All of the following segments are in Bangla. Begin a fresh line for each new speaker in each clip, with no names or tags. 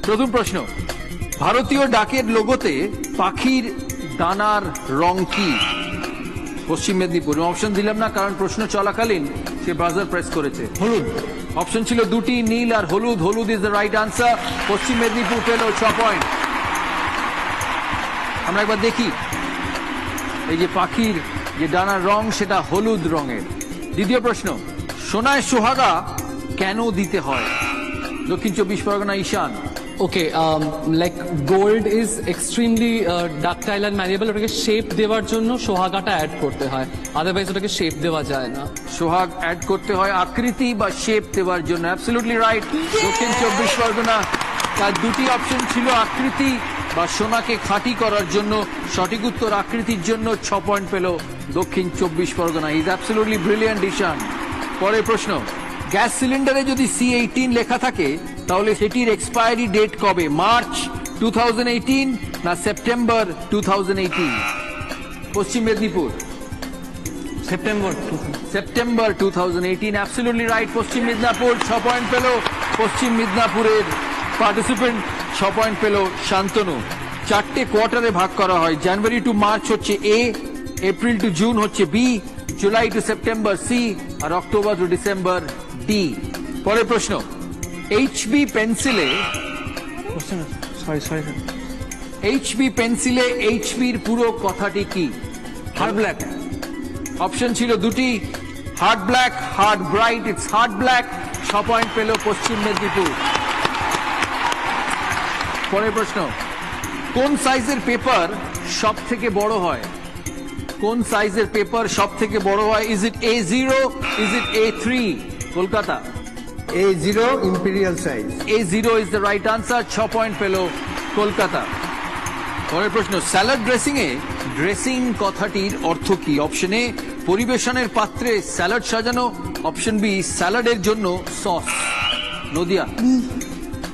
প্রথম প্রশ্ন, ভারতীয় ডাকের লোগোতে পাখির ডানার রং কি? পশ্চিম মেদিনীপুর। অপশন দিলাম না কারণ প্রশ্ন চলাকালীন সে ব্রাউজার প্রেস করেছে।
হলুদ।
অপশন ছিল দুটি, নীল আর হলুদ। হলুদ ইজ দ্য রাইট আনসার। পশ্চিম মেদিনীপুর পেল 6 পয়েন্ট। আমরা একবার দেখি এই যে পাখির যে ডানার রং সেটা হলুদ রঙের। দ্বিতীয় প্রশ্ন, সোনায় সোহাগা কেন দিতে হয়? দক্ষিণ 24 পরগনা ঈশান।
Okay, like gold is extremely ductile and malleable. ওটাকে শেপ দেওয়ার জন্য সোহাগাটা অ্যাড করতে হয়, আদারওয়াইজ ওটাকে শেপ দেওয়া যায় না।
সোহাগ অ্যাড করতে হয় আকৃতি বা শেপ দেওয়ার জন্য। Absolutely right. দক্ষিণ 24 পরগনা, তার দুটি অপশন ছিল আকৃতি বা সোনাকে খাঁটি করার জন্য। সঠিক উত্তর আকৃতির জন্য 6 পয়েন্ট পেল দক্ষিণ 24 পরগনা। ইজ অ্যাবসলিউটলি ব্রিলিয়ান্ট ঈশান। পরের প্রশ্ন, গ্যাস সিলিন্ডারে যদি C18 লেখা থাকে তাহলে সেটির এক্সপায়ারি ডেট কবে? মার্চ 2018 না সেপ্টেম্বর 2018? পশ্চিম মেদিনীপুর। সেপ্টেম্বর 2018। Absolutely right. পশ্চিম মিদনাপুর 6 পয়েন্ট পেল। পশ্চিম মিদনাপুরের পার্টিসিপেন্ট 6 পয়েন্ট পেল শান্তনু। 4টে কোয়ার্টারে ভাগ করা হয়। জানুয়ারি টু মার্চ হচ্ছে এ, এপ্রিল টু জুন হচ্ছে B, July to September C, আর অক্টোবর টু ডিসেম্বর ডি। পরের প্রশ্ন, এইচবি পেন্সিলে এইচবির পুরো কথাটি কি?
Hard black.
অপশন ছিল দুটি, hard black, hard bright. It's hard black. 6 point পেল পশ্চিম মেদিনীপুর। পরের প্রশ্ন, কোন সাইজের পেপার সব থেকে বড় হয়? কোন সাইজের পেপার সব থেকে বড় হয়? Is it A0, is it A3? Kolkata.
A0 imperial size.
A0 is the right answer. 6 point পেল কলকাতা। পরের প্রশ্ন, স্যালাড ড্রেসিং এ ড্রেসিং কথাটির অর্থ কি? অপশন এ পরিবেশনের পাত্রে স্যালাড সাজানো, অপশন বি স্যালাডের জন্য সস। নদিয়া।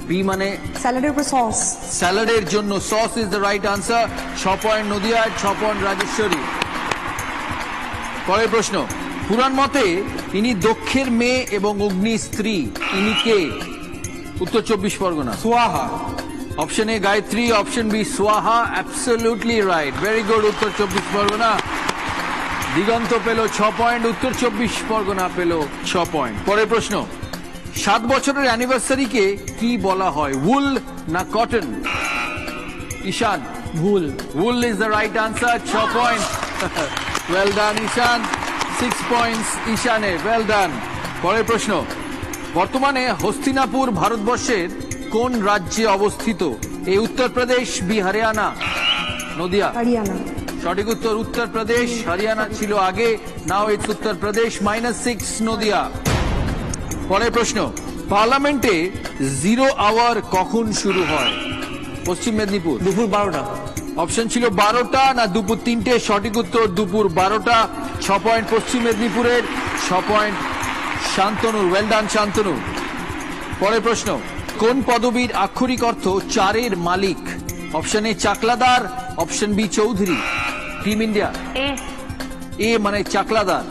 বি মানে
স্যালাডের উপর সস।
স্যালাডের জন্য sauce is the right answer. 6 point Nadia, 6 point Rajeshwari. পরের প্রশ্ন, পুরাণ মতে ইনি দক্ষের মেয়ে এবং অগ্নি স্ত্রী, ইনি কে? উত্তর 24 Parganas.
Swaha.
Option A Gayatri, option B Swaha. Absolutely right. Very good. উত্তর 24 পরগনা। দিগন্ত পেল 6 পয়েন্ট। উত্তর 24 পরগনা পেল 6 পয়েন্ট। পরের প্রশ্ন, 7 বছরের অ্যানিভার্সারিকে কি বলা হয়? উল না কটন? ঈশান।
ভুল।
Wool is the right answer. 6 point. Well done Ishan. 6 points ঈশানের। Well done. পরের প্রশ্ন, বর্তমানে হস্তিনাপুর ভারতবর্ষের কোন রাজ্যে অবস্থিত? A Uttar Pradesh, B Haryana? নদিয়া।
হরিয়ানা।
সঠিক উত্তর উত্তরপ্রদেশ। হরিয়ানা ছিল আগে, নাও ইটস উত্তরপ্রদেশ। -6 নদিয়া। পরের প্রশ্ন, পার্লামেন্টে 0 আওয়ার কখন শুরু হয়? পশ্চিম মেদিনীপুর।
দুপুর 12টা।
অপশন ছিল 12টা না দুপুর 3টে? সঠিক উত্তর দুপুর 12টা। 6 পয়েন্ট পশ্চিম মেদিনীপুরের, 6 পয়েন্ট শান্তনুর। Well done Shantanu. পরের প্রশ্ন, কোন পদবীর আক্ষরিক অর্থ চারের মালিক? Option A Chakladar, option B Chowdhury. Team India. A মানে চাকলাদার।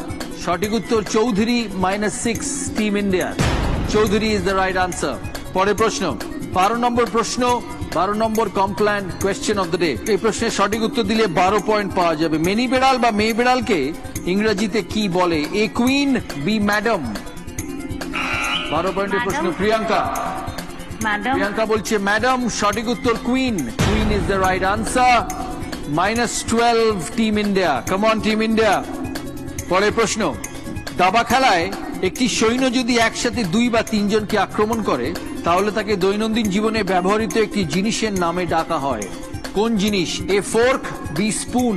সঠিক উত্তর Chowdhury. -6 team India. Chowdhury is the right answer. পরের প্রশ্ন, 12 নম্বর প্রশ্ন, 12 নম্বর Complan question of the day. এই প্রশ্নের সঠিক উত্তর দিলে 12 পয়েন্ট পাওয়া যাবে। মেনি বেড়াল বা মেয়ে বেড়ালকে ইংরেজিতে কি বলে? এ কুইন, বি ম্যাডাম? 12 পয়েন্টের প্রশ্ন। প্রিয়াঙ্কা। প্রিয়াঙ্কা বলছে ম্যাডাম। সঠিক উত্তর queen. Queen is the right answer. -12 team India. Come on team India. পরের প্রশ্ন, দাবা খেলায় একটি সৈন্য যদি একসাথে 2 বা 3 জনকে আক্রমণ করে তাহলে তাকে দৈনন্দিন জীবনে ব্যবহৃত একটি জিনিসের নামে ডাকা হয়। কোন জিনিস? এ ফোর্ক, বি স্পুন?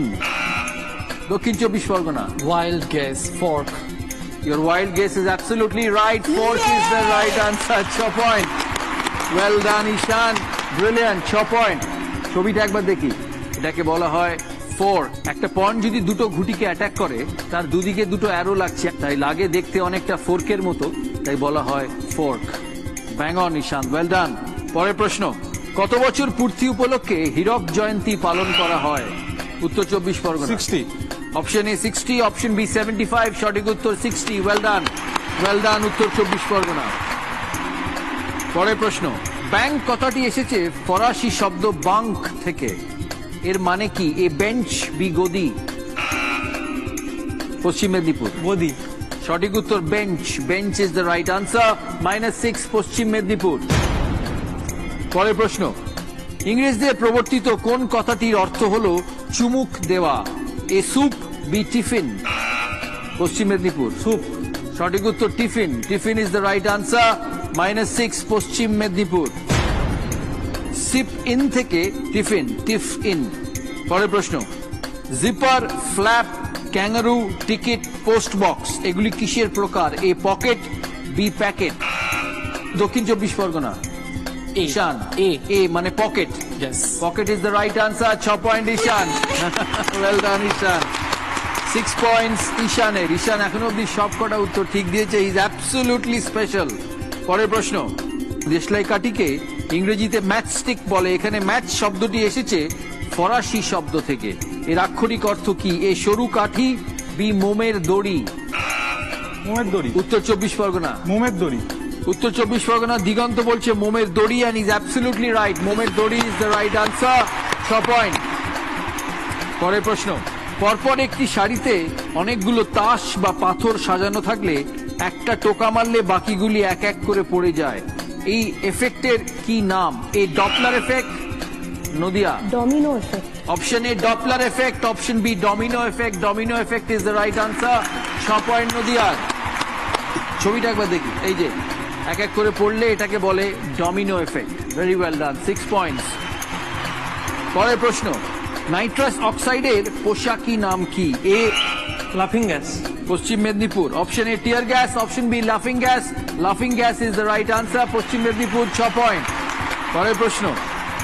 দক্ষিণ 24 Pargana.
Wild guess, fork.
Your wild guess is absolutely right. Fork is the right answer. 6 point. Well done, Ishan. Brilliant. 6 point. ছবিটা একবার দেখি। এটাকে বলা হয় ফোর্ক। একটা পয়েন্ট যদি দুটো ঘুটিকে অ্যাটাক করে তার দুদিকে দুটো অ্যারো লাগছে, তাই লাগে দেখতে অনেকটা ফোর্কের মতো, তাই বলা হয় fork. Bang on Ishan. Well done. পরের প্রশ্ন, কত বছর পূর্তি উপলক্ষে হীরক জয়ন্তী পালন করা হয়? উত্তর 24 Parganas.
60.
Option A 60, option B 75। সঠিক উত্তর 60। Well done. Well done. উত্তর 24 পরগনা। পরের প্রশ্ন, ব্যাংক কথাটি এসেছে ফরাসি শব্দ বাঙ্ক থেকে। এর মানে কি? এ বেঞ্চ, বি গদি। পশ্চিম মেদিনীপুর।
গদি।
সঠিক উত্তর bench. Bench is the right answer. -6 Paschim Medinipur. পরের প্রশ্ন, ইংরেজদের প্রবর্তিত কোন কথাটির অর্থ হলো চুমুক দেওয়া? A soup, B tiffin. Paschim Medinipur.
Soup.
সঠিক উত্তর tiffin. Tiffin is the right answer. -6 Paschim Medinipur. Sip in থেকে টিফিন, টিফ ইন। পরের প্রশ্ন, zipper, flap, kangaroo, ticket, post box এগুলি কিসের প্রকার? A pocket, B packet. Dakshin 24 Parganas. Ishan. A মানে pocket.
Yes.
Pocket is the right answer. 6 point Ishan. Well done Ishan. 6 points ঈশানের। ঈশান এখনো অব্দি সব কটা উত্তর ঠিক দিয়েছে। Is absolutely special. পরের প্রশ্ন, দেশলাই কাঠিকে ইংরেজিতে ম্যাচস্টিক বলে। এখানে ম্যাচ শব্দটি এসেছে ফরাসি শব্দ থেকে। এর আক্ষরিক অর্থ কি? এ সরু কাঠি, বি মোমের দড়ি।
মোমের দড়ি।
উত্তর 24 পরগনা।
মোমের দড়ি।
উত্তর 24 পরগনা। দিগন্ত বলছে মোমের দড়ি, অ্যান্ড ইজ অ্যাবসলিউটলি রাইট। মোমের দড়ি is the right answer. 6 point. পরের প্রশ্ন, পরপর একটি শাড়িতে অনেকগুলো তাস বা পাথর সাজানো থাকলে একটা টোকা মারলে বাকিগুলি এক এক করে পড়ে যায়। এই এফেক্টের কি নাম? A Doppler effect, Nadia.
Domino effect.
Option A Doppler effect, option B domino effect. Domino effect is the right answer. 6 point নদিয়ার। ছবিটা একবার দেখি। এই যে এক এক করে পড়লে এটাকে বলে domino effect. Very well done. 6 points. পরের প্রশ্ন, নাইট্রাস অক্সাইডের পোশাকি নাম কি? এ
লাফিং gas.
Paschim Medinipur. Option A tear gas, option B লাফিং গ্যাস। লাফিং gas is the right answer. Paschim Medinipur. 6 point. পরের প্রশ্ন,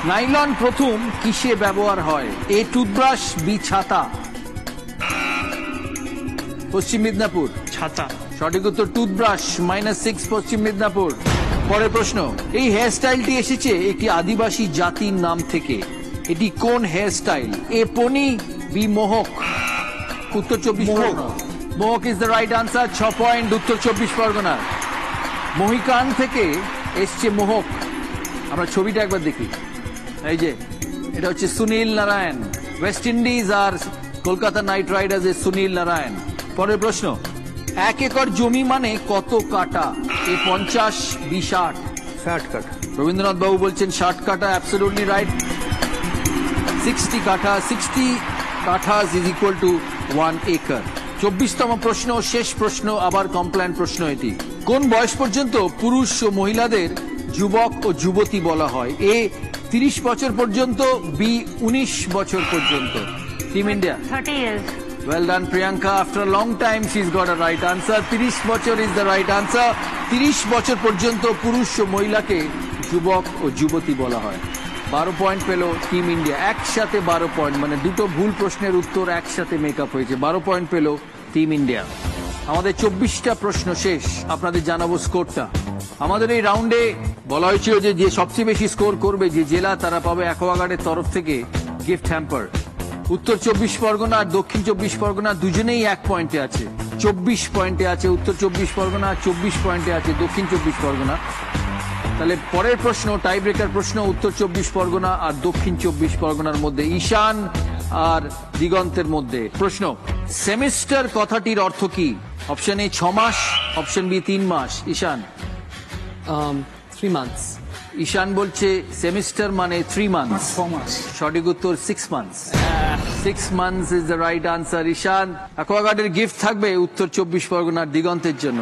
নাইলন প্রথম কিসে ব্যবহার হয়? এ টুথব্রাশ, বি ছাতা। পশ্চিম মেদিনীপুর।
ছাতা।
সঠিক উত্তর টুথব্রাশ। -6 পশ্চিম মেদিনীপুর। পরের প্রশ্ন, এই হেয়ার স্টাইলটি এসেছে একটি আদিবাসী জাতির নাম থেকে। এটি কোন হেয়ার স্টাইল? এ পনি, বি মোহক। উত্তর 24 Pargana. মোহক is the right answer. 6 point উত্তর 24 পরগনা। মহিকান থেকে এসছে মোহক। আমরা ছবিটা একবার দেখি। এই যে এটা হচ্ছে সুনীল নারায়ণ। ওয়েস্ট ইন্ডিজ আর কলকাতা নাইট রাইডার্স এর সুনীল নারায়ণ। পরের প্রশ্ন, 1 একর জমি মানে কত কাঠা? এ 50, বি 60।
60 কাঠা।
রবীন্দ্রনাথ বাবু বলছেন 60 কাঠা। Absolutely right. 60 কাঠা। 60 কাঠাস ইজ ইকুয়াল টু 1 একর। 24তম প্রশ্ন, শেষ প্রশ্ন, আবার কমপ্লেন প্রশ্ন এটি। কোন বয়স পর্যন্ত পুরুষ ও মহিলাদের যুবক ও যুবতী বলা হয়? এ 30 বছর পর্যন্ত, বি 19 বছর পর্যন্ত। Team India.
30 years.
Well done, Priyanka. After a long time, she's got a right answer. 30 বছর is the right answer. 30 বছর পর্যন্ত পুরুষ ও মহিলাকে যুবক ও যুবতী বলা হয়। 12 পয়েন্ট পেল টিম ইন্ডিয়া। একসাথে 12 পয়েন্ট, মানে দুটো ভুল প্রশ্নের উত্তর একসাথে মেকআপ হয়েছে। 12 পয়েন্ট পেল টিম ইন্ডিয়া। আমাদের 24টা প্রশ্ন শেষ। আপনাদের জানাবো স্কোরটা। আমাদের এই রাউন্ডে বলা হয়েছিল যে সবচেয়ে বেশি স্কোর করবে যে জেলা, তারা পাবে অ্যাকোয়াগার্ডের তরফ থেকে গিফট হ্যাম্পার। উত্তর 24 পরগনা আর দক্ষিণ 24 পরগনা দুজনেই 1 পয়েন্টে আছে। 24 পয়েন্টে আছে উত্তর 24 পরগনা, 24 পয়েন্টে আছে দক্ষিণ 24 পরগনা। তাহলে পরের প্রশ্ন, টাই ব্রেকার প্রশ্ন, উত্তর 24 পরগনা আর দক্ষিণ 24 পরগনার মধ্যে, ঈশান আর দিগন্তের মধ্যে। প্রশ্ন, সেমিস্টার কথাটির অর্থ কি? অপশন এ 6 মাস, অপশন বি 3 মাস। ঈশান।
3 months.
ঈশান বলছে সেমিস্টার মানে 3 মান্থস।
6 মাস।
সঠিক উত্তর 6 months. 6 months is the right answer. Ishan. অ্যাকোয়াগার্ডের গিফট থাকবে উত্তর 24 পরগনার দিগন্তের জন্য।